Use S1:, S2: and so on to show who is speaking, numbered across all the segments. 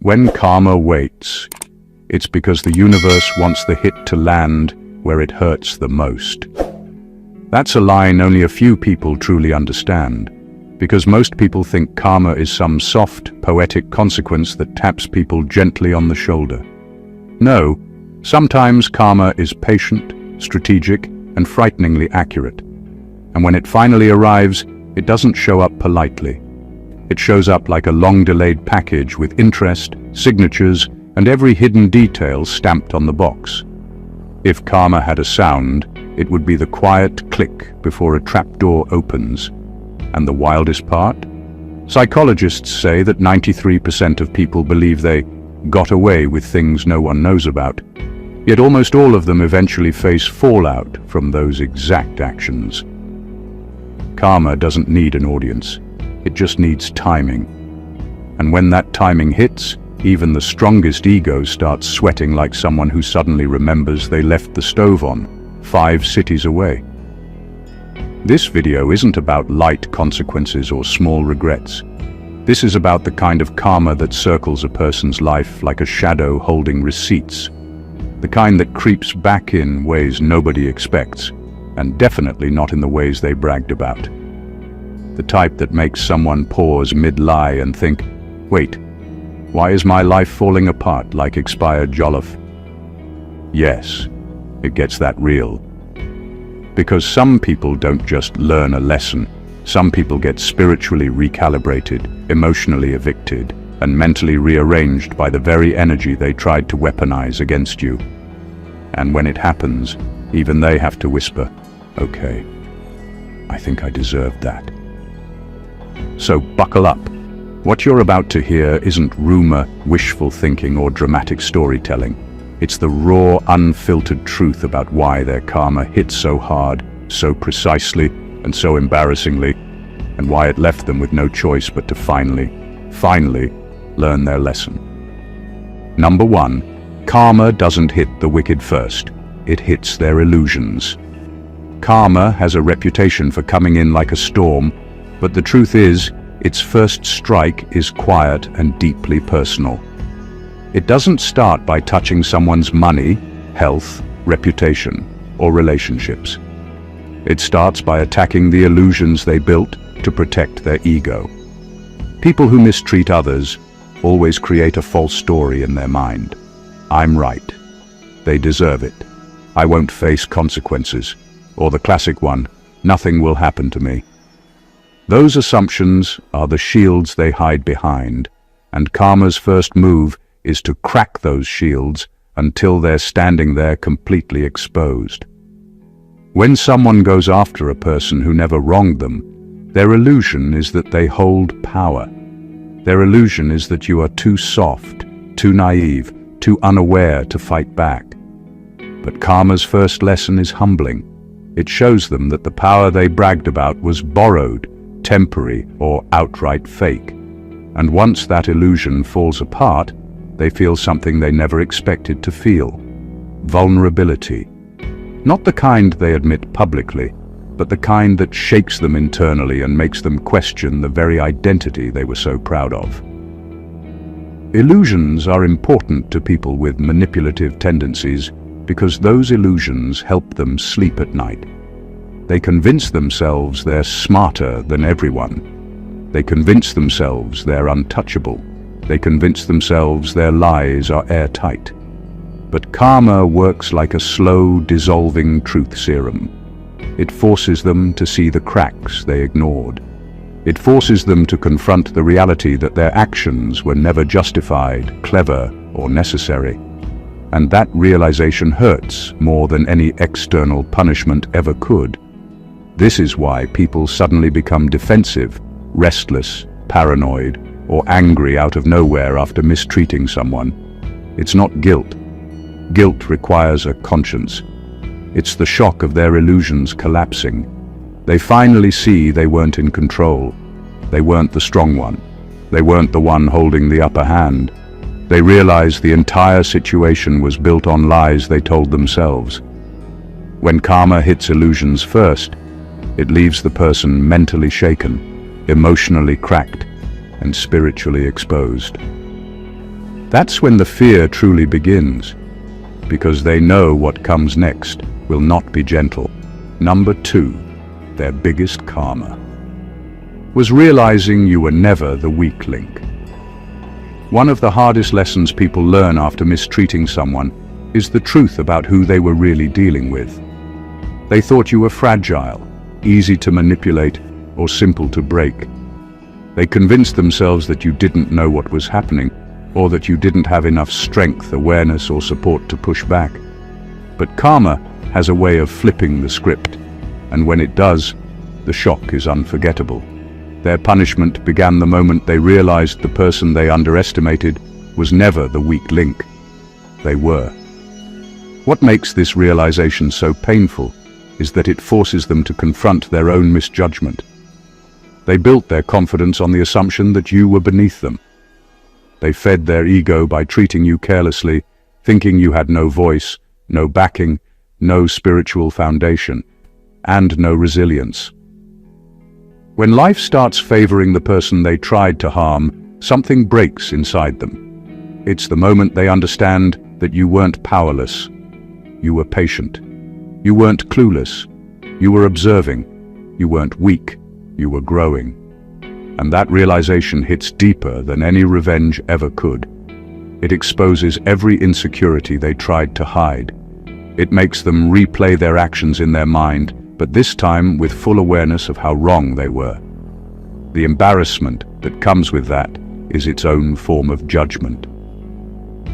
S1: When karma waits, it's because the universe wants the hit to land where it hurts the most. That's a line only a few people truly understand, because most people think karma is some soft, poetic consequence that taps people gently on the shoulder. No, sometimes karma is patient, strategic, and frighteningly accurate. And when it finally arrives, it doesn't show up politely. It shows up like a long-delayed package with interest, signatures, and every hidden detail stamped on the box. If karma had a sound, it would be the quiet click before a trapdoor opens. And the wildest part? Psychologists say that 93% of people believe they got away with things no one knows about. Yet almost all of them eventually face fallout from those exact actions. Karma doesn't need an audience. It just needs timing. And when that timing hits, even the strongest ego starts sweating like someone who suddenly remembers they left the stove on 5 cities away. This video isn't about light consequences or small regrets. This is about the kind of karma that circles a person's life like a shadow holding receipts. The kind that creeps back in ways nobody expects, and definitely not in the ways they bragged about. The type that makes someone pause mid-lie and think, wait, why is my life falling apart like expired jollof? Yes, it gets that real. Because some people don't just learn a lesson. Some people get spiritually recalibrated, emotionally evicted, and mentally rearranged by the very energy they tried to weaponize against you. And when it happens, even they have to whisper, okay, I think I deserved that. So buckle up. What you're about to hear isn't rumor, wishful thinking, or dramatic storytelling. It's the raw, unfiltered truth about why their karma hit so hard, so precisely, and so embarrassingly, and why it left them with no choice but to finally learn their lesson. Number 1, karma doesn't hit the wicked first. It hits their illusions. Karma has a reputation for coming in like a storm, but the truth is, its first strike is quiet and deeply personal. It doesn't start by touching someone's money, health, reputation, or relationships. It starts by attacking the illusions they built to protect their ego. People who mistreat others always create a false story in their mind. I'm right. They deserve it. I won't face consequences. Or the classic one, nothing will happen to me. Those assumptions are the shields they hide behind, and karma's first move is to crack those shields until they're standing there completely exposed. When someone goes after a person who never wronged them, their illusion is that they hold power. Their illusion is that you are too soft, too naive, too unaware to fight back. But karma's first lesson is humbling. It shows them that the power they bragged about was borrowed, temporary, or outright fake. And once that illusion falls apart, they feel something they never expected to feel. Vulnerability. Not the kind they admit publicly, but the kind that shakes them internally and makes them question the very identity they were so proud of. Illusions are important to people with manipulative tendencies because those illusions help them sleep at night. They convince themselves they're smarter than everyone. They convince themselves they're untouchable. They convince themselves their lies are airtight. But karma works like a slow, dissolving truth serum. It forces them to see the cracks they ignored. It forces them to confront the reality that their actions were never justified, clever, or necessary. And that realization hurts more than any external punishment ever could. This is why people suddenly become defensive, restless, paranoid, or angry out of nowhere after mistreating someone. It's not guilt. Guilt requires a conscience. It's the shock of their illusions collapsing. They finally see they weren't in control. They weren't the strong one. They weren't the one holding the upper hand. They realize the entire situation was built on lies they told themselves. When karma hits illusions first, it leaves the person mentally shaken, emotionally cracked, and spiritually exposed. That's when the fear truly begins, because they know what comes next will not be gentle. Number 2, their biggest karma was realizing you were never the weak link. One of the hardest lessons people learn after mistreating someone is the truth about who they were really dealing with. They thought you were fragile, easy to manipulate, or simple to break. They convinced themselves that you didn't know what was happening, or that you didn't have enough strength, awareness, or support to push back. But karma has a way of flipping the script, and when it does, the shock is unforgettable. Their punishment began the moment they realized the person they underestimated was never the weak link. They were. What makes this realization so painful is that it forces them to confront their own misjudgment. They built their confidence on the assumption that you were beneath them. They fed their ego by treating you carelessly, thinking you had no voice, no backing, no spiritual foundation, and no resilience. When life starts favoring the person they tried to harm, something breaks inside them. It's the moment they understand that you weren't powerless. You were patient. You weren't clueless. You were observing. You weren't weak. You were growing. And that realization hits deeper than any revenge ever could. It exposes every insecurity they tried to hide. It makes them replay their actions in their mind, but this time with full awareness of how wrong they were. The embarrassment that comes with that is its own form of judgment.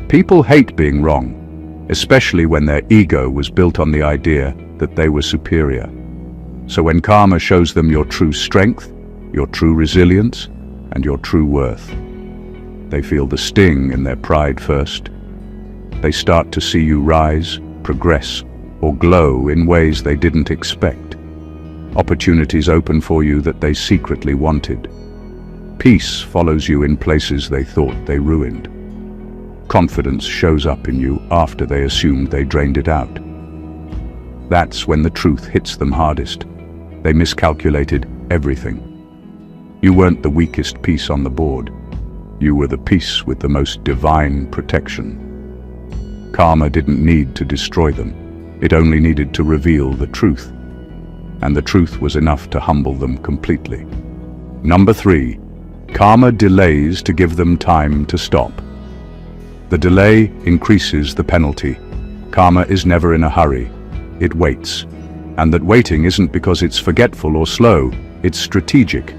S1: People hate being wrong, especially when their ego was built on the idea that they were superior. So when karma shows them your true strength, your true resilience, and your true worth, they feel the sting in their pride first. They start to see you rise, progress, or glow in ways they didn't expect. Opportunities open for you that they secretly wanted. Peace follows you in places they thought they ruined. Confidence shows up in you after they assumed they drained it out. That's when the truth hits them hardest. They miscalculated everything. You weren't the weakest piece on the board. You were the piece with the most divine protection. Karma didn't need to destroy them. It only needed to reveal the truth. And the truth was enough to humble them completely. Number 3, karma delays to give them time to stop. The delay increases the penalty. Karma is never in a hurry. It waits. And that waiting isn't because it's forgetful or slow, it's strategic.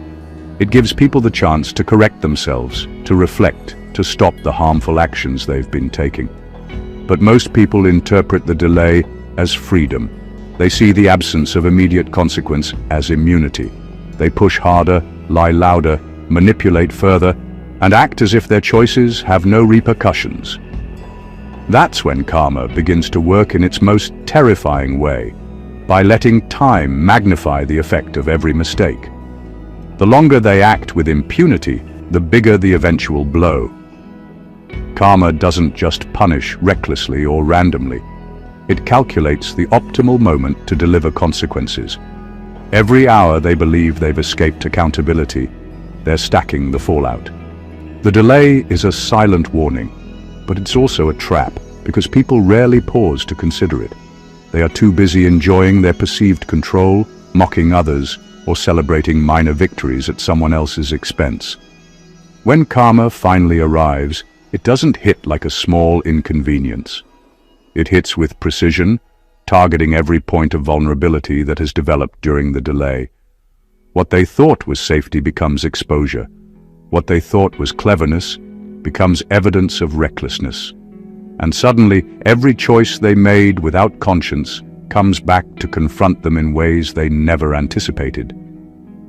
S1: It gives people the chance to correct themselves, to reflect, to stop the harmful actions they've been taking. But most people interpret the delay as freedom. They see the absence of immediate consequence as immunity. They push harder, lie louder, manipulate further, and act as if their choices have no repercussions. That's when karma begins to work in its most terrifying way, by letting time magnify the effect of every mistake. The longer they act with impunity, the bigger the eventual blow. Karma doesn't just punish recklessly or randomly. It calculates the optimal moment to deliver consequences. Every hour they believe they've escaped accountability, they're stacking the fallout. The delay is a silent warning, but it's also a trap, because people rarely pause to consider it. They are too busy enjoying their perceived control, mocking others, or celebrating minor victories at someone else's expense. When karma finally arrives, it doesn't hit like a small inconvenience. It hits with precision, targeting every point of vulnerability that has developed during the delay. What they thought was safety becomes exposure. What they thought was cleverness becomes evidence of recklessness. And suddenly, every choice they made without conscience comes back to confront them in ways they never anticipated.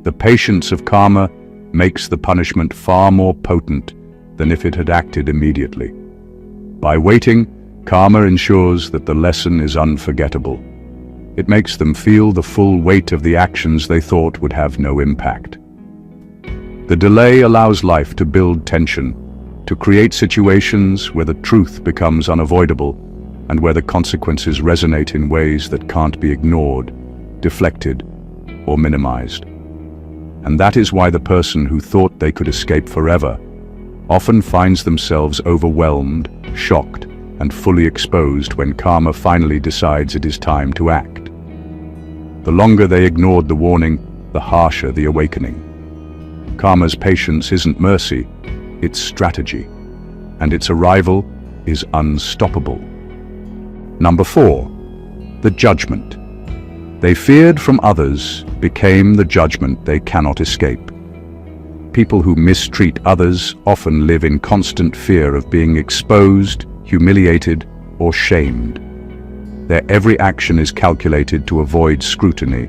S1: The patience of karma makes the punishment far more potent than if it had acted immediately. By waiting, karma ensures that the lesson is unforgettable. It makes them feel the full weight of the actions they thought would have no impact. The delay allows life to build tension, to create situations where the truth becomes unavoidable and where the consequences resonate in ways that can't be ignored, deflected, or minimized. And that is why the person who thought they could escape forever often finds themselves overwhelmed, shocked, and fully exposed when karma finally decides it is time to act. The longer they ignored the warning, the harsher the awakening. Karma's patience isn't mercy, it's strategy, and its arrival is unstoppable. Number 4. The judgment. They feared from others became the judgment they cannot escape. People who mistreat others often live in constant fear of being exposed, humiliated, or shamed. Their every action is calculated to avoid scrutiny,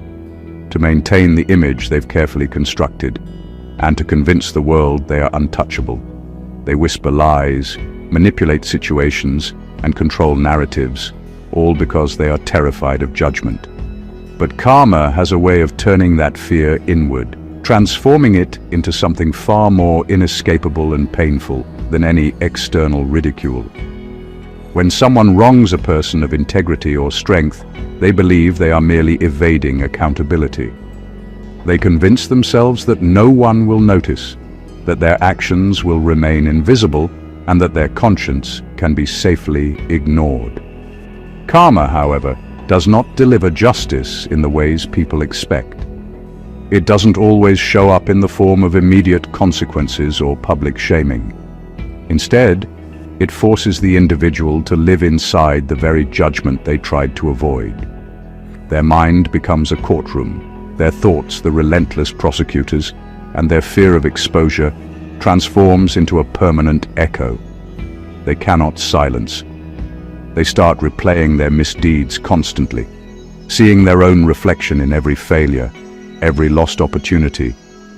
S1: to maintain the image they've carefully constructed, and to convince the world they are untouchable. They whisper lies, manipulate situations, and control narratives, all because they are terrified of judgment. But karma has a way of turning that fear inward, transforming it into something far more inescapable and painful than any external ridicule. When someone wrongs a person of integrity or strength, they believe they are merely evading accountability. They convince themselves that no one will notice, that their actions will remain invisible, and that their conscience can be safely ignored. Karma, however, does not deliver justice in the ways people expect. It doesn't always show up in the form of immediate consequences or public shaming. Instead, it forces the individual to live inside the very judgment they tried to avoid. Their mind becomes a courtroom, their thoughts the relentless prosecutors, and their fear of exposure transforms into a permanent echo. They cannot silence. They start replaying their misdeeds constantly, seeing their own reflection in every failure, every lost opportunity,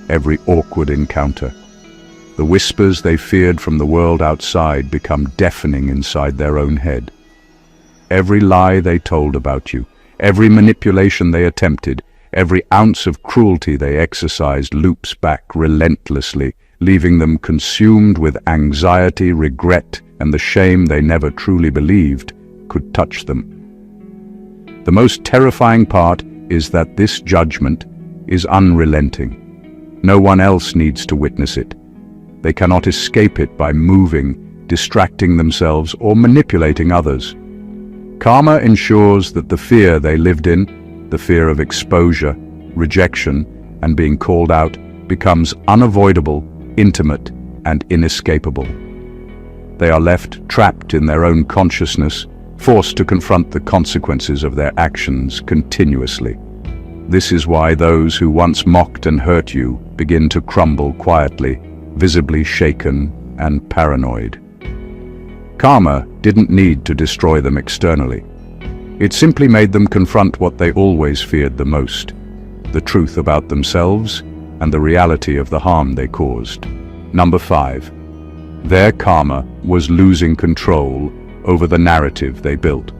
S1: every awkward encounter. The whispers they feared from the world outside become deafening inside their own head. Every lie they told about you, every manipulation they attempted, every ounce of cruelty they exercised loops back relentlessly, leaving them consumed with anxiety, regret, and the shame they never truly believed could touch them. The most terrifying part is that this judgment is unrelenting. No one else needs to witness it. They cannot escape it by moving, distracting themselves, or manipulating others. Karma ensures that the fear they lived in, the fear of exposure, rejection, and being called out, becomes unavoidable, intimate, and inescapable. They are left trapped in their own consciousness, forced to confront the consequences of their actions continuously. This is why those who once mocked and hurt you begin to crumble quietly, visibly shaken and paranoid. Karma didn't need to destroy them externally. It simply made them confront what they always feared the most, the truth about themselves and the reality of the harm they caused. Number 5. Their karma was losing control over the narrative they built.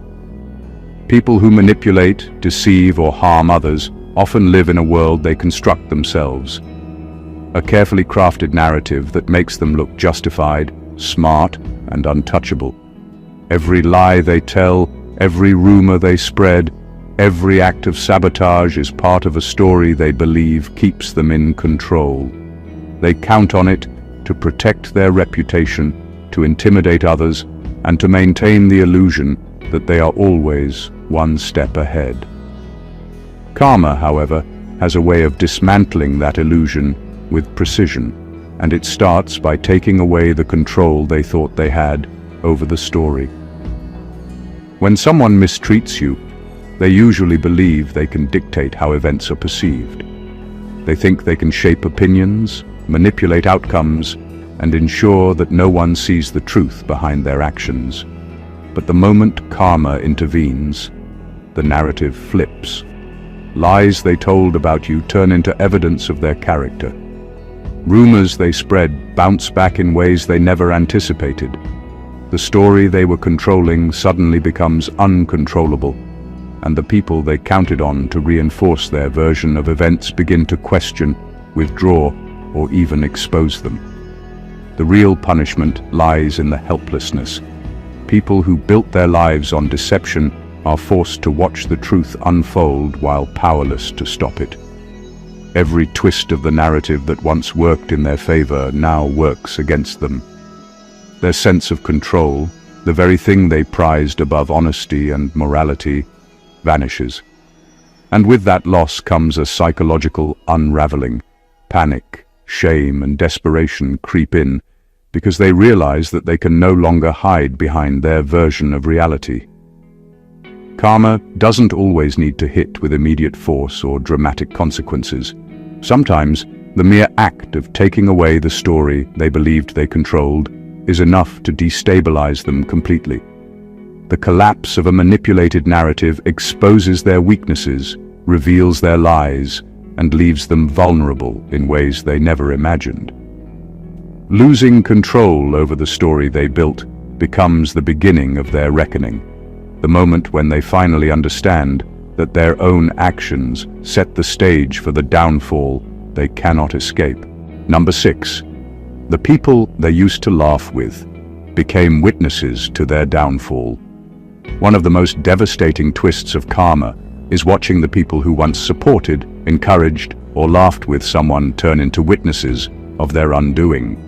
S1: People who manipulate, deceive, or harm others often live in a world they construct themselves. A carefully crafted narrative that makes them look justified, smart, and untouchable. Every lie they tell, every rumor they spread, every act of sabotage is part of a story they believe keeps them in control. They count on it to protect their reputation, to intimidate others, and to maintain the illusion that they are always one step ahead. Karma, however, has a way of dismantling that illusion with precision, and it starts by taking away the control they thought they had over the story. When someone mistreats you, they usually believe they can dictate how events are perceived. They think they can shape opinions, manipulate outcomes, and ensure that no one sees the truth behind their actions. But the moment karma intervenes, the narrative flips. Lies they told about you turn into evidence of their character. Rumors they spread bounce back in ways they never anticipated. The story they were controlling suddenly becomes uncontrollable, and the people they counted on to reinforce their version of events begin to question, withdraw, or even expose them. The real punishment lies in the helplessness. People who built their lives on deception are forced to watch the truth unfold while powerless to stop it. Every twist of the narrative that once worked in their favor now works against them. Their sense of control, the very thing they prized above honesty and morality, vanishes. And with that loss comes a psychological unraveling. Panic, shame, and desperation creep in because they realize that they can no longer hide behind their version of reality. Karma doesn't always need to hit with immediate force or dramatic consequences. Sometimes, the mere act of taking away the story they believed they controlled is enough to destabilize them completely. The collapse of a manipulated narrative exposes their weaknesses, reveals their lies, and leaves them vulnerable in ways they never imagined. Losing control over the story they built becomes the beginning of their reckoning, the moment when they finally understand that their own actions set the stage for the downfall they cannot escape. Number 6. The people they used to laugh with became witnesses to their downfall. One of the most devastating twists of karma is watching the people who once supported, encouraged, or laughed with someone turn into witnesses of their undoing.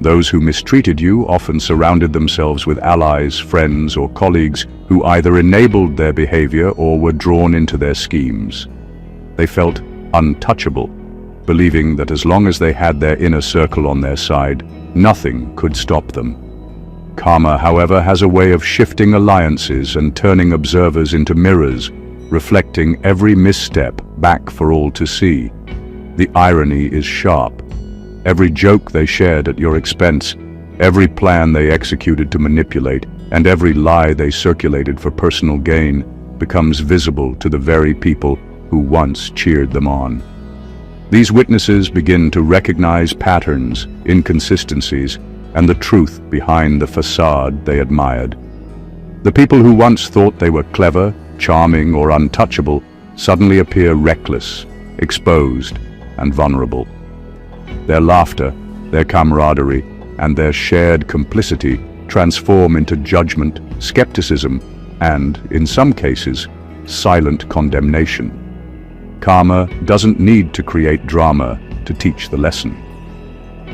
S1: Those who mistreated you often surrounded themselves with allies, friends, or colleagues who either enabled their behavior or were drawn into their schemes. They felt untouchable, believing that as long as they had their inner circle on their side, nothing could stop them. Karma, however, has a way of shifting alliances and turning observers into mirrors, reflecting every misstep back for all to see. The irony is sharp. Every joke they shared at your expense, every plan they executed to manipulate, and every lie they circulated for personal gain becomes visible to the very people who once cheered them on. These witnesses begin to recognize patterns, inconsistencies, and the truth behind the facade they admired. The people who once thought they were clever, charming, or untouchable suddenly appear reckless, exposed, and vulnerable. Their laughter, their camaraderie, and their shared complicity transform into judgment, skepticism, and, in some cases, silent condemnation. Karma doesn't need to create drama to teach the lesson.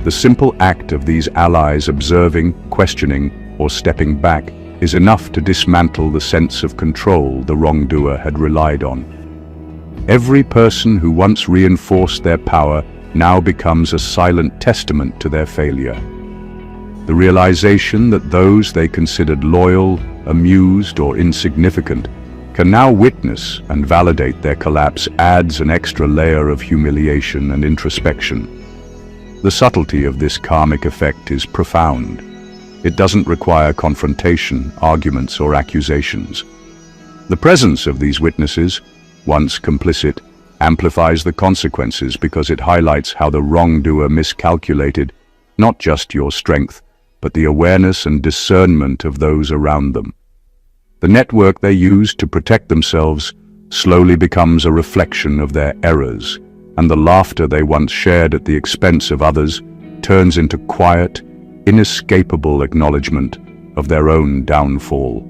S1: The simple act of these allies observing, questioning, or stepping back is enough to dismantle the sense of control the wrongdoer had relied on. Every person who once reinforced their power now becomes a silent testament to their failure. The realization that those they considered loyal, amused, or insignificant can now witness and validate their collapse adds an extra layer of humiliation and introspection. The subtlety of this karmic effect is profound. It doesn't require confrontation, arguments, or accusations. The presence of these witnesses, once complicit, amplifies the consequences because it highlights how the wrongdoer miscalculated not just your strength, but the awareness and discernment of those around them. The network they used to protect themselves slowly becomes a reflection of their errors, and the laughter they once shared at the expense of others turns into quiet, inescapable acknowledgement of their own downfall.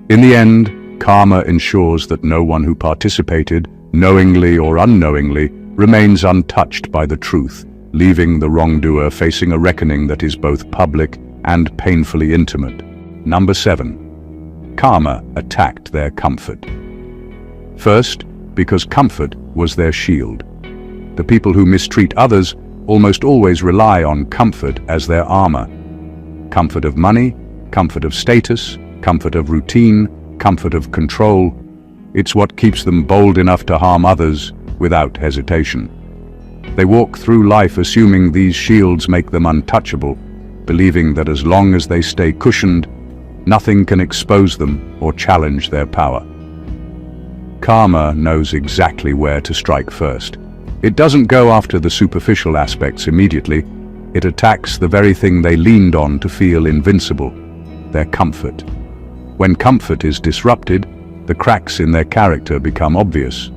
S1: In the end, karma ensures that no one who participated, knowingly or unknowingly, remains untouched by the truth, leaving the wrongdoer facing a reckoning that is both public and painfully intimate. Number 7. Karma attacked their comfort. First, because comfort was their shield. The people who mistreat others almost always rely on comfort as their armor. Comfort of money, comfort of status, comfort of routine, comfort of control. It's what keeps them bold enough to harm others without hesitation. They walk through life assuming these shields make them untouchable, believing that as long as they stay cushioned, nothing can expose them or challenge their power. Karma knows exactly where to strike first. It doesn't go after the superficial aspects immediately. It attacks the very thing they leaned on to feel invincible, their comfort. When comfort is disrupted, the cracks in their character become obvious.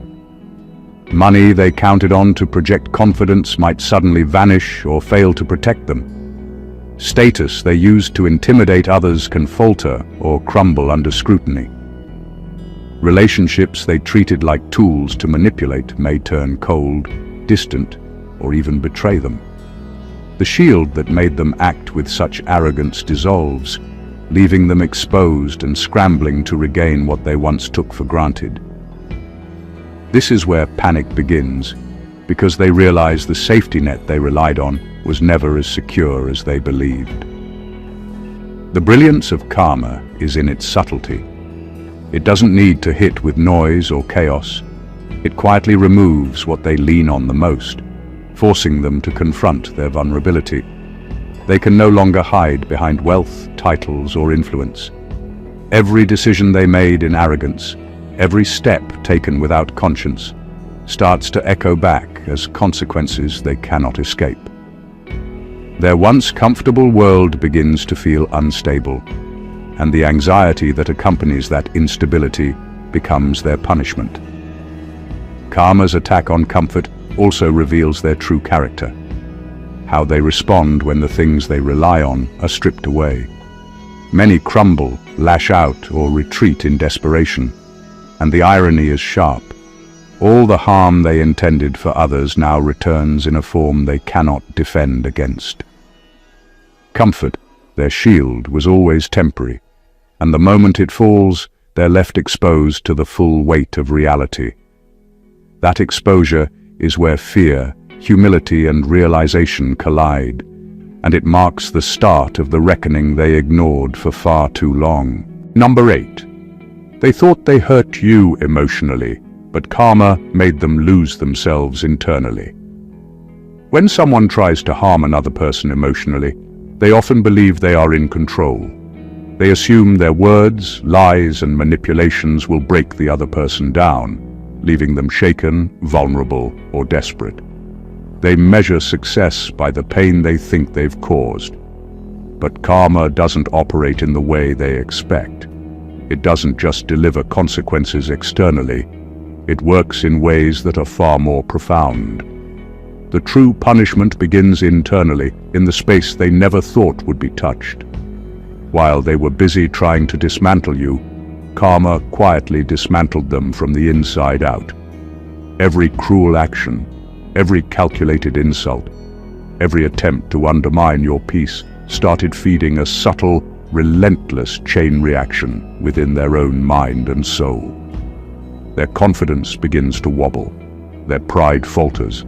S1: Money they counted on to project confidence might suddenly vanish or fail to protect them. Status they used to intimidate others can falter or crumble under scrutiny. Relationships they treated like tools to manipulate may turn cold, distant, or even betray them. The shield that made them act with such arrogance dissolves, leaving them exposed and scrambling to regain what they once took for granted. This is where panic begins, because they realize the safety net they relied on was never as secure as they believed. The brilliance of karma is in its subtlety. It doesn't need to hit with noise or chaos. It quietly removes what they lean on the most, forcing them to confront their vulnerability. They can no longer hide behind wealth, titles, or influence. Every decision they made in arrogance, every step taken without conscience, starts to echo back as consequences they cannot escape. Their once comfortable world begins to feel unstable, and the anxiety that accompanies that instability becomes their punishment. Karma's attack on comfort also reveals their true character, how they respond when the things they rely on are stripped away. Many crumble, lash out, or retreat in desperation, and the irony is sharp. All the harm they intended for others now returns in a form they cannot defend against. Comfort, their shield, was always temporary, and the moment it falls, they're left exposed to the full weight of reality. That exposure is where fear, humility, and realization collide, and it marks the start of the reckoning they ignored for far too long. Number 8. They thought they hurt you emotionally, but karma made them lose themselves internally. When someone tries to harm another person emotionally, they often believe they are in control. They assume their words, lies, and manipulations will break the other person down, leaving them shaken, vulnerable, or desperate. They measure success by the pain they think they've caused. But karma doesn't operate in the way they expect. It doesn't just deliver consequences externally. It works in ways that are far more profound. The true punishment begins internally, in the space they never thought would be touched. While they were busy trying to dismantle you, karma quietly dismantled them from the inside out. Every cruel action, every calculated insult, every attempt to undermine your peace started feeding a subtle, relentless chain reaction within their own mind and soul. Their confidence begins to wobble, their pride falters,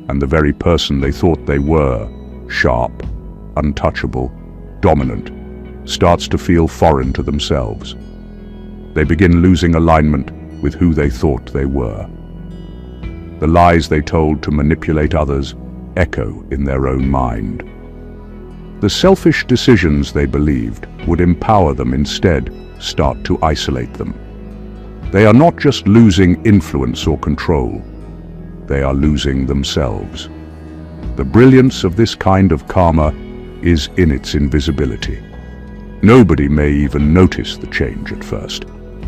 S1: and the very person they thought they were, sharp, untouchable, dominant, starts to feel foreign to themselves. They begin losing alignment with who they thought they were. The lies they told to manipulate others echo in their own mind. The selfish decisions they believed would empower them instead start to isolate them. They are not just losing influence or control, they are losing themselves. The brilliance of this kind of karma is in its invisibility. Nobody may even notice the change at first,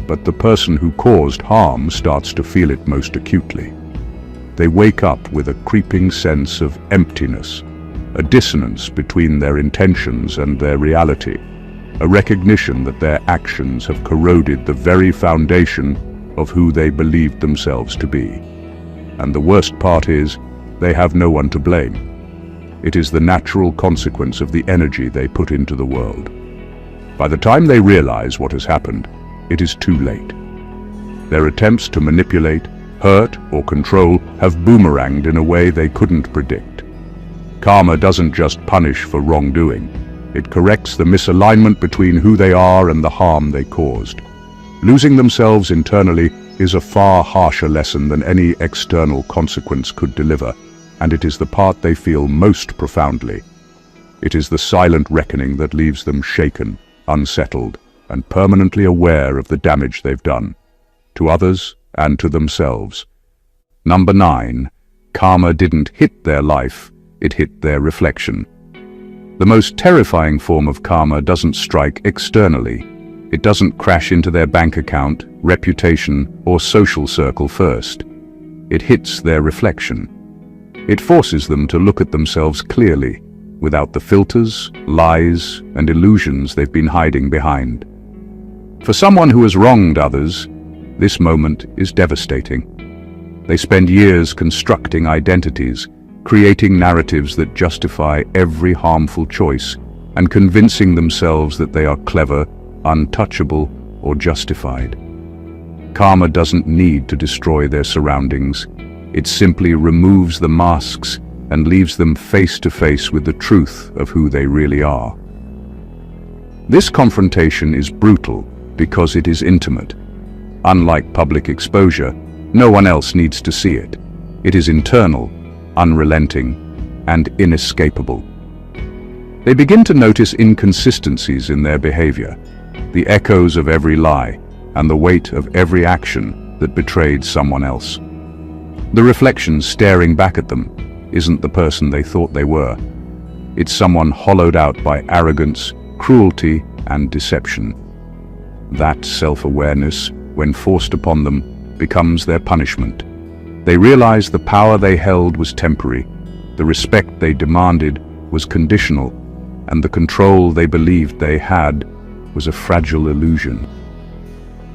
S1: but the person who caused harm starts to feel it most acutely. They wake up with a creeping sense of emptiness, a dissonance between their intentions and their reality, a recognition that their actions have corroded the very foundation of who they believed themselves to be. And the worst part is, they have no one to blame. It is the natural consequence of the energy they put into the world. By the time they realize what has happened, it is too late. Their attempts to manipulate, hurt, or control have boomeranged in a way they couldn't predict. Karma doesn't just punish for wrongdoing. It corrects the misalignment between who they are and the harm they caused. Losing themselves internally is a far harsher lesson than any external consequence could deliver, and it is the part they feel most profoundly. It is the silent reckoning that leaves them shaken, unsettled, and permanently aware of the damage they've done, to others and to themselves. Number 9. Karma didn't hit their life, it hit their reflection. The most terrifying form of karma doesn't strike externally. It doesn't crash into their bank account, reputation, or social circle first. It hits their reflection. It forces them to look at themselves clearly, without the filters, lies, and illusions they've been hiding behind. For someone who has wronged others, This moment is devastating. They spend years constructing identities, creating narratives that justify every harmful choice, and convincing themselves that they are clever, untouchable, or justified. Karma doesn't need to destroy their surroundings. It simply removes the masks and leaves them face to face with the truth of who they really are. This confrontation is brutal because it is intimate. Unlike public exposure, no one else needs to see it. It is internal, unrelenting, and inescapable. They begin to notice inconsistencies in their behavior, the echoes of every lie, and the weight of every action that betrayed someone else. The reflection staring back at them isn't the person they thought they were. It's someone hollowed out by arrogance, cruelty, and deception. That self-awareness, when forced upon them, becomes their punishment. They realize the power they held was temporary, the respect they demanded was conditional, and the control they believed they had was a fragile illusion.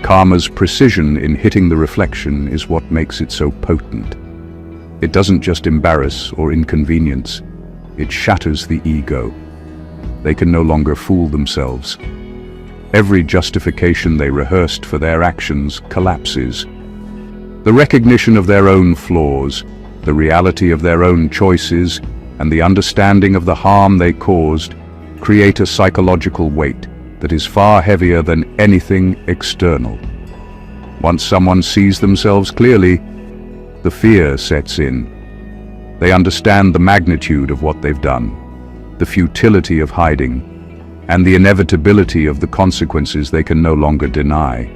S1: Karma's precision in hitting the reflection is what makes it so potent. It doesn't just embarrass or inconvenience, it shatters the ego. They can no longer fool themselves. Every justification they rehearsed for their actions collapses. The recognition of their own flaws, the reality of their own choices, and the understanding of the harm they caused create a psychological weight that is far heavier than anything external. Once someone sees themselves clearly, the fear sets in. They understand the magnitude of what they've done, the futility of hiding, and the inevitability of the consequences they can no longer deny.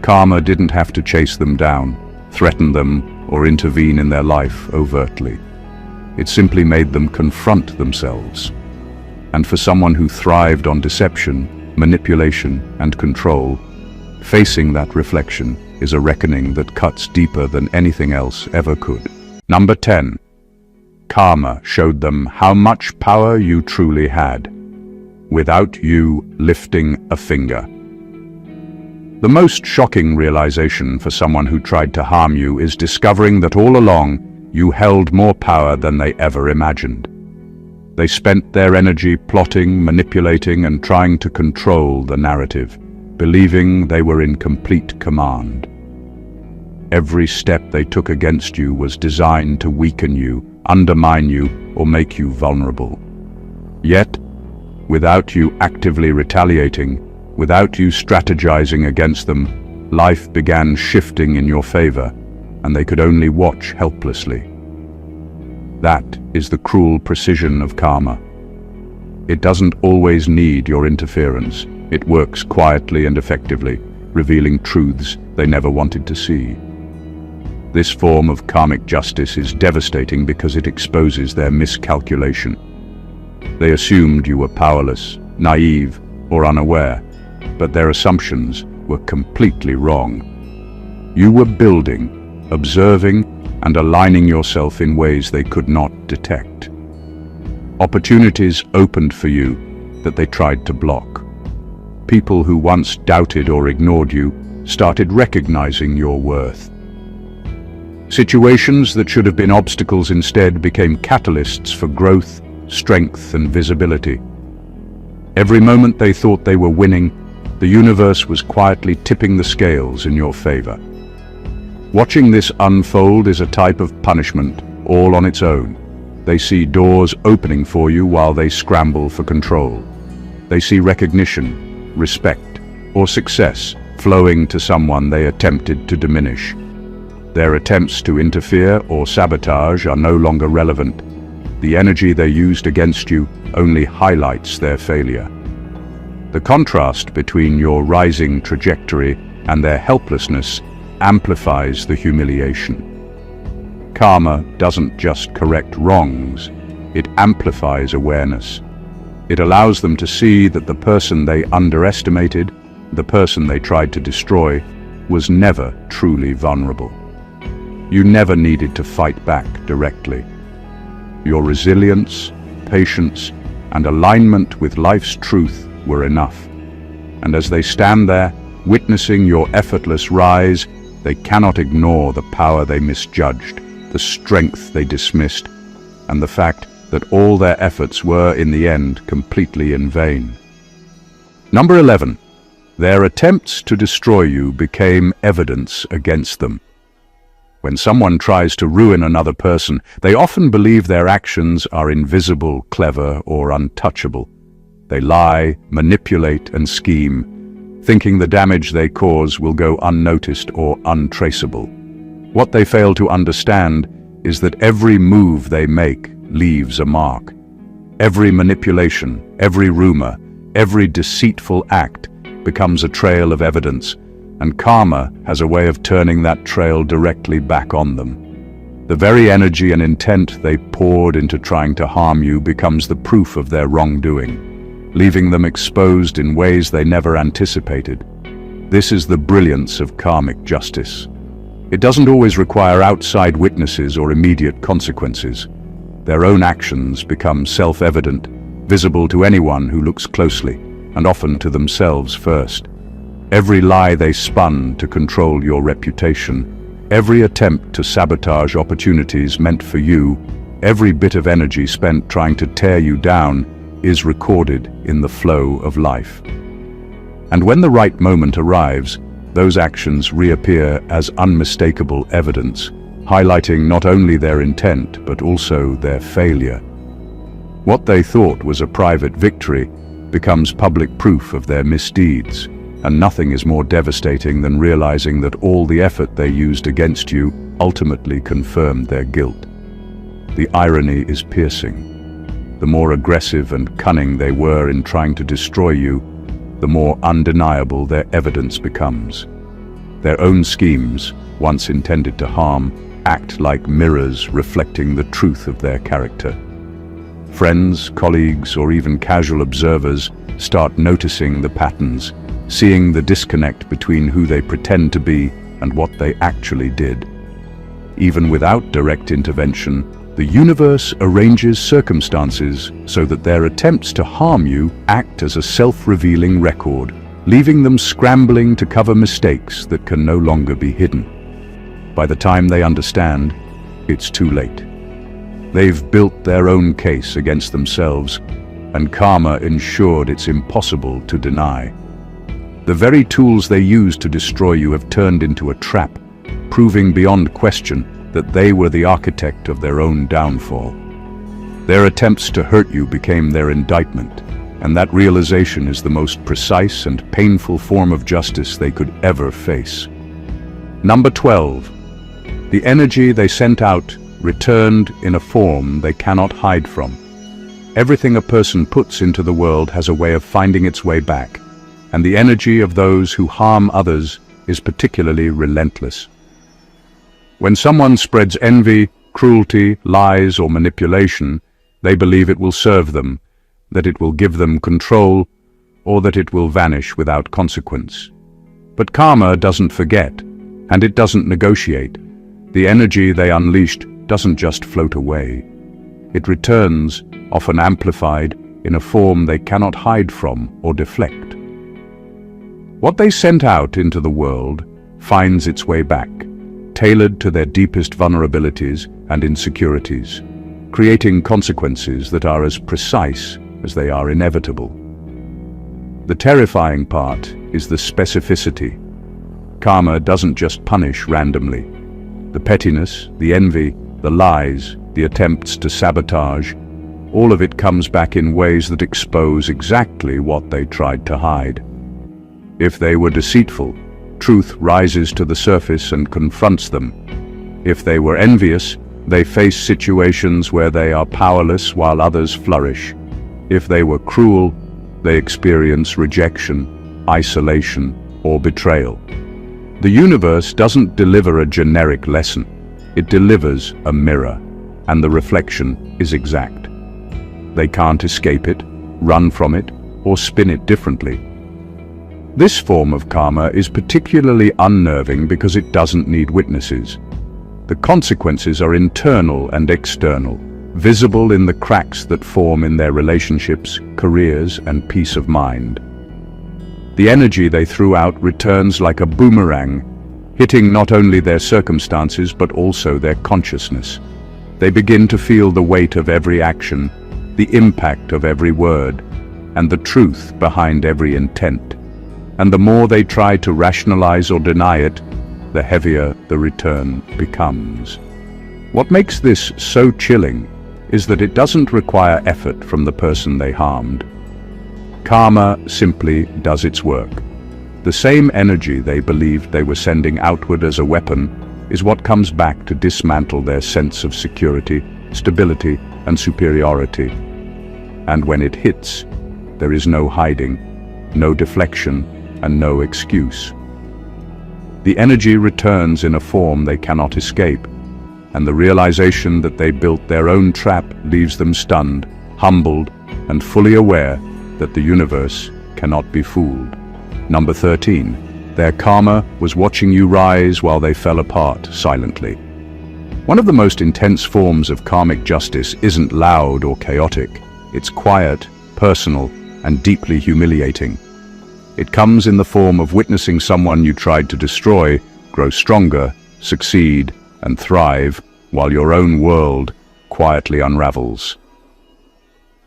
S1: Karma didn't have to chase them down, threaten them, or intervene in their life overtly. It simply made them confront themselves. And for someone who thrived on deception, manipulation, and control, facing that reflection is a reckoning that cuts deeper than anything else ever could. Number 10. Karma showed them how much power you truly had, without you lifting a finger. The most shocking realization for someone who tried to harm you is discovering that all along you held more power than they ever imagined. They spent their energy plotting, manipulating, and trying to control the narrative, believing they were in complete command. Every step they took against you was designed to weaken you, undermine you, or make you vulnerable. Yet, without you actively retaliating, without you strategizing against them, life began shifting in your favor, and they could only watch helplessly. That is the cruel precision of karma. It doesn't always need your interference. It works quietly and effectively, revealing truths they never wanted to see. This form of karmic justice is devastating because it exposes their miscalculation. They assumed you were powerless, naive, or unaware, but their assumptions were completely wrong. You were building, observing, and aligning yourself in ways they could not detect. Opportunities opened for you that they tried to block. People who once doubted or ignored you started recognizing your worth. Situations that should have been obstacles instead became catalysts for growth, strength, and visibility. Every moment they thought they were winning, the universe was quietly tipping the scales in your favor. Watching this unfold is a type of punishment, all on its own. They see doors opening for you while they scramble for control. They see recognition, respect, or success flowing to someone they attempted to diminish. Their attempts to interfere or sabotage are no longer relevant. The energy they used against you only highlights their failure. The contrast between your rising trajectory and their helplessness amplifies the humiliation. Karma doesn't just correct wrongs, it amplifies awareness. It allows them to see that the person they underestimated, the person they tried to destroy, was never truly vulnerable. You never needed to fight back directly. Your resilience, patience, and alignment with life's truth were enough. And as they stand there, Witnessing your effortless rise, they cannot ignore the power they misjudged, the strength they dismissed, and the fact that all their efforts were, in the end, completely in vain. Number 11. Their attempts to destroy you became evidence against them. When someone tries to ruin another person, they often believe their actions are invisible, clever, or untouchable. They lie, manipulate, and scheme, thinking the damage they cause will go unnoticed or untraceable. What they fail to understand is that every move they make leaves a mark. Every manipulation, every rumor, every deceitful act becomes a trail of evidence, and karma has a way of turning that trail directly back on them. The very energy and intent they poured into trying to harm you becomes the proof of their wrongdoing, leaving them exposed in ways they never anticipated. This is the brilliance of karmic justice. It doesn't always require outside witnesses or immediate consequences. Their own actions become self-evident, visible to anyone who looks closely, and often to themselves first. Every lie they spun to control your reputation, every attempt to sabotage opportunities meant for you, every bit of energy spent trying to tear you down is recorded in the flow of life. And when the right moment arrives, those actions reappear as unmistakable evidence, highlighting not only their intent but also their failure. What they thought was a private victory becomes public proof of their misdeeds, and nothing is more devastating than realizing that all the effort they used against you ultimately confirmed their guilt. The irony is piercing. The more aggressive and cunning they were in trying to destroy you, the more undeniable their evidence becomes. Their own schemes, once intended to harm, act like mirrors reflecting the truth of their character. Friends, colleagues, or even casual observers start noticing the patterns, seeing the disconnect between who they pretend to be and what they actually did. Even without direct intervention, the universe arranges circumstances so that their attempts to harm you act as a self-revealing record, leaving them scrambling to cover mistakes that can no longer be hidden. By the time they understand, it's too late. They've built their own case against themselves, and karma ensured it's impossible to deny. The very tools they used to destroy you have turned into a trap, proving beyond question that they were the architect of their own downfall. Their attempts to hurt you became their indictment, and that realization is the most precise and painful form of justice they could ever face. Number 12. The energy they sent out returned in a form they cannot hide from. Everything a person puts into the world has a way of finding its way back, and the energy of those who harm others is particularly relentless. When someone spreads envy, cruelty, lies, or manipulation, they believe it will serve them, that it will give them control, or that it will vanish without consequence. But karma doesn't forget, and it doesn't negotiate. The energy they unleashed doesn't just float away. It returns, often amplified, in a form they cannot hide from or deflect. What they sent out into the world finds its way back, tailored to their deepest vulnerabilities and insecurities, creating consequences that are as precise as they are inevitable. The terrifying part is the specificity. Karma doesn't just punish randomly. The pettiness, the envy, the lies, the attempts to sabotage, all of it comes back in ways that expose exactly what they tried to hide. If they were deceitful, truth rises to the surface and confronts them. If they were envious, they face situations where they are powerless while others flourish. If they were cruel, they experience rejection, isolation, or betrayal. The universe doesn't deliver a generic lesson. It delivers a mirror, and the reflection is exact. They can't escape it, run from it, or spin it differently. This form of karma is particularly unnerving because it doesn't need witnesses. The consequences are internal and external, visible in the cracks that form in their relationships, careers, and peace of mind. The energy they threw out returns like a boomerang, hitting not only their circumstances but also their consciousness. They begin to feel the weight of every action, the impact of every word, and the truth behind every intent. And the more they try to rationalize or deny it, the heavier the return becomes. What makes this so chilling is that it doesn't require effort from the person they harmed. Karma simply does its work. The same energy they believed they were sending outward as a weapon is what comes back to dismantle their sense of security, stability, and superiority. And when it hits, there is no hiding, no deflection, and no excuse. The energy returns in a form they cannot escape, and the realization that they built their own trap leaves them stunned, humbled, and fully aware that the universe cannot be fooled. Number 13. Their karma was watching you rise while they fell apart silently. One of the most intense forms of karmic justice isn't loud or chaotic. It's quiet, personal, and deeply humiliating. It comes in the form of witnessing someone you tried to destroy grow stronger, succeed, and thrive, while your own world quietly unravels.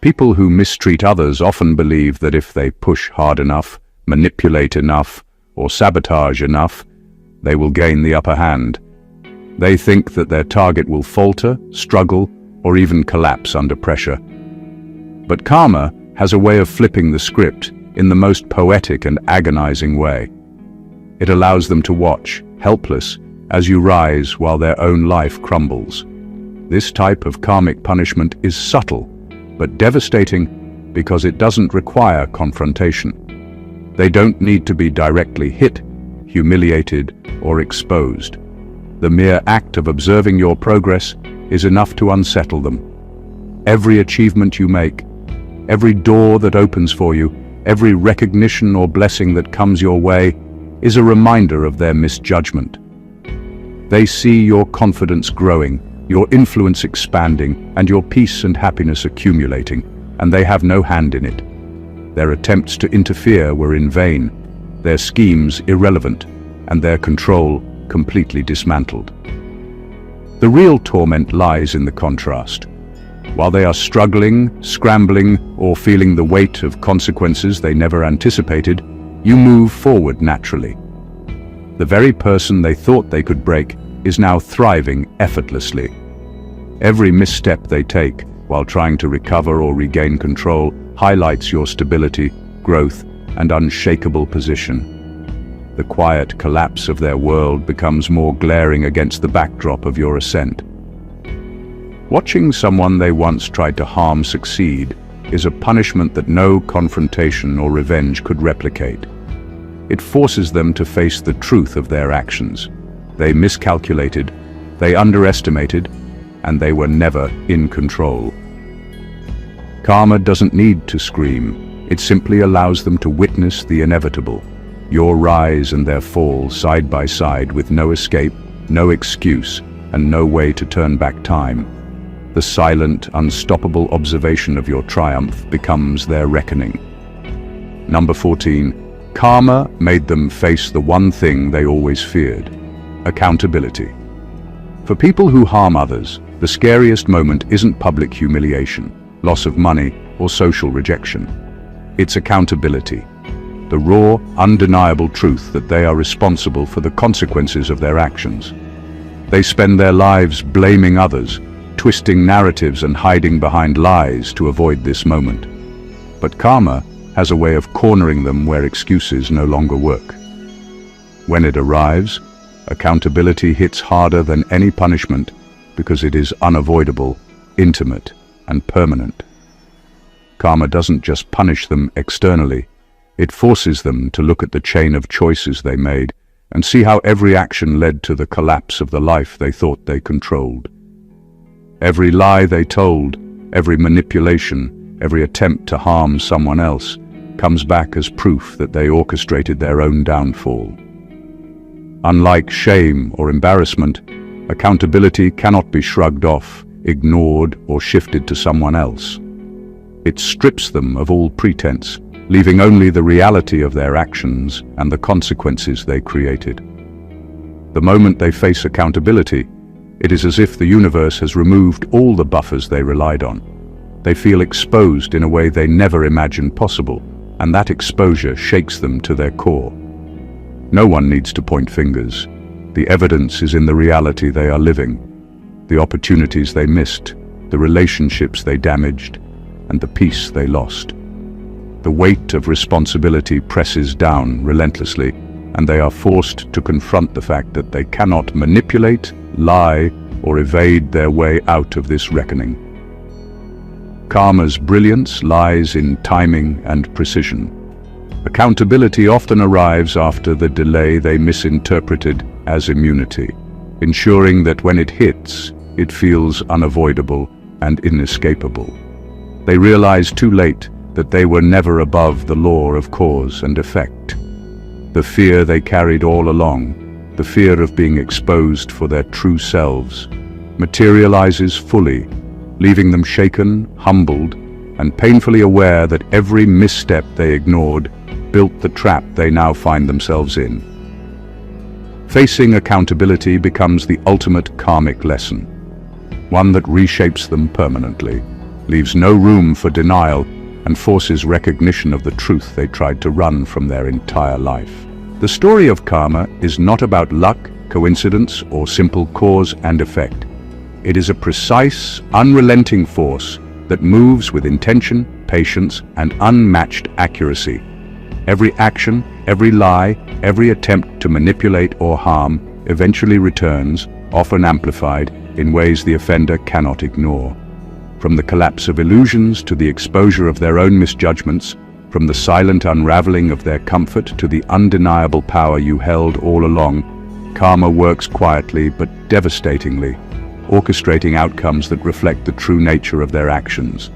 S1: People who mistreat others often believe that if they push hard enough, manipulate enough, or sabotage enough, they will gain the upper hand. They think that their target will falter, struggle, or even collapse under pressure. But karma has a way of flipping the script in the most poetic and agonizing way. It allows them to watch, helpless, as you rise while their own life crumbles. This type of karmic punishment is subtle, but devastating because it doesn't require confrontation. They don't need to be directly hit, humiliated, or exposed. The mere act of observing your progress is enough to unsettle them. Every achievement you make, every door that opens for you, every recognition or blessing that comes your way is a reminder of their misjudgment. They see your confidence growing, your influence expanding, and your peace and happiness accumulating, and they have no hand in it. Their attempts to interfere were in vain, their schemes irrelevant, and their control completely dismantled. The real torment lies in the contrast. While they are struggling, scrambling, or feeling the weight of consequences they never anticipated, you move forward naturally. The very person they thought they could break is now thriving effortlessly. Every misstep they take while trying to recover or regain control highlights your stability, growth, and unshakable position. The quiet collapse of their world becomes more glaring against the backdrop of your ascent. Watching someone they once tried to harm succeed is a punishment that no confrontation or revenge could replicate. It forces them to face the truth of their actions. They miscalculated, they underestimated, and they were never in control. Karma doesn't need to scream. It simply allows them to witness the inevitable, your rise and their fall side by side with no escape, no excuse, and no way to turn back time. The silent, unstoppable observation of your triumph becomes their reckoning. Number 14. Karma made them face the one thing they always feared: accountability. For people who harm others, the scariest moment isn't public humiliation, loss of money, or social rejection. It's accountability. The raw, undeniable truth that they are responsible for the consequences of their actions. They spend their lives blaming others, twisting narratives and hiding behind lies to avoid this moment. But karma has a way of cornering them where excuses no longer work. When it arrives, accountability hits harder than any punishment because it is unavoidable, intimate, and permanent. Karma doesn't just punish them externally, it forces them to look at the chain of choices they made and see how every action led to the collapse of the life they thought they controlled. Every lie they told, every manipulation, every attempt to harm someone else comes back as proof that they orchestrated their own downfall. Unlike shame or embarrassment, accountability cannot be shrugged off, ignored, or shifted to someone else. It strips them of all pretense, leaving only the reality of their actions and the consequences they created. The moment they face accountability, it is as if the universe has removed all the buffers they relied on. They feel exposed in a way they never imagined possible, and that exposure shakes them to their core. No one needs to point fingers. The evidence is in the reality they are living, the opportunities they missed, the relationships they damaged, and the peace they lost. The weight of responsibility presses down relentlessly, and they are forced to confront the fact that they cannot manipulate, lie, or evade their way out of this reckoning. Karma's brilliance lies in timing and precision. Accountability often arrives after the delay they misinterpreted as immunity, ensuring that when it hits, it feels unavoidable and inescapable. They realize too late that they were never above the law of cause and effect. The fear they carried all along, the fear of being exposed for their true selves, materializes fully, leaving them shaken, humbled, and painfully aware that every misstep they ignored built the trap they now find themselves in. Facing accountability becomes the ultimate karmic lesson, one that reshapes them permanently, leaves no room for denial, and forces recognition of the truth they tried to run from their entire life. The story of karma is not about luck, coincidence, or simple cause and effect. It is a precise, unrelenting force that moves with intention, patience, and unmatched accuracy. Every action, every lie, every attempt to manipulate or harm eventually returns, often amplified, in ways the offender cannot ignore. From the collapse of illusions to the exposure of their own misjudgments, from the silent unraveling of their comfort to the undeniable power you held all along, karma works quietly but devastatingly, orchestrating outcomes that reflect the true nature of their actions.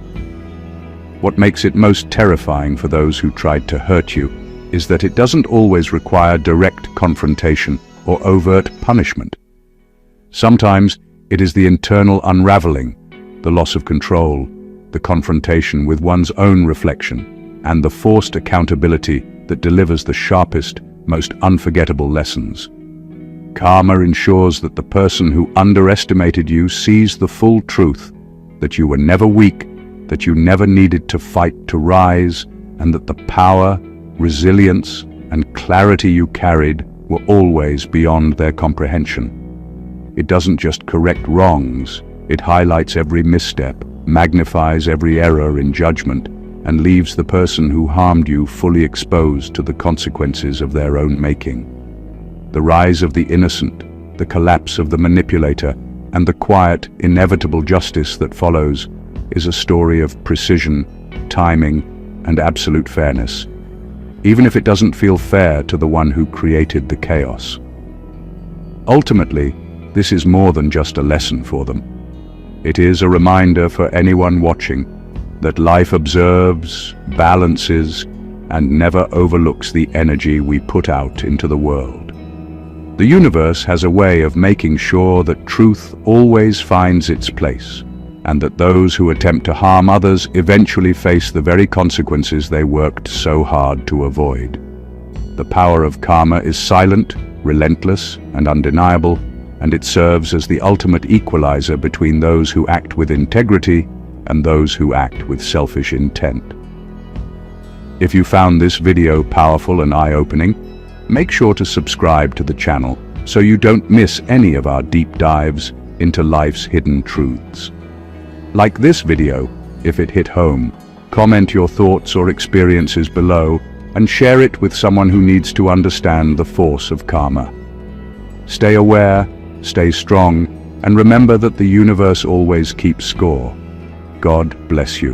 S1: What makes it most terrifying for those who tried to hurt you is that it doesn't always require direct confrontation or overt punishment. Sometimes it is the internal unraveling, the loss of control, the confrontation with one's own reflection, and the forced accountability that delivers the sharpest, most unforgettable lessons. Karma ensures that the person who underestimated you sees the full truth, that you were never weak, that you never needed to fight to rise, and that the power, resilience, and clarity you carried were always beyond their comprehension. It doesn't just correct wrongs, it highlights every misstep, magnifies every error in judgment, and leaves the person who harmed you fully exposed to the consequences of their own making. The rise of the innocent, the collapse of the manipulator, and the quiet, inevitable justice that follows is a story of precision, timing, and absolute fairness, even if it doesn't feel fair to the one who created the chaos. Ultimately, this is more than just a lesson for them. It is a reminder for anyone watching that life observes, balances, and never overlooks the energy we put out into the world. The universe has a way of making sure that truth always finds its place, and that those who attempt to harm others eventually face the very consequences they worked so hard to avoid. The power of karma is silent, relentless, and undeniable, and it serves as the ultimate equalizer between those who act with integrity and those who act with selfish intent. If you found this video powerful and eye-opening, make sure to subscribe to the channel so you don't miss any of our deep dives into life's hidden truths. Like this video, if it hit home, comment your thoughts or experiences below and share it with someone who needs to understand the force of karma. Stay aware, stay strong, and remember that the universe always keeps score. God bless you.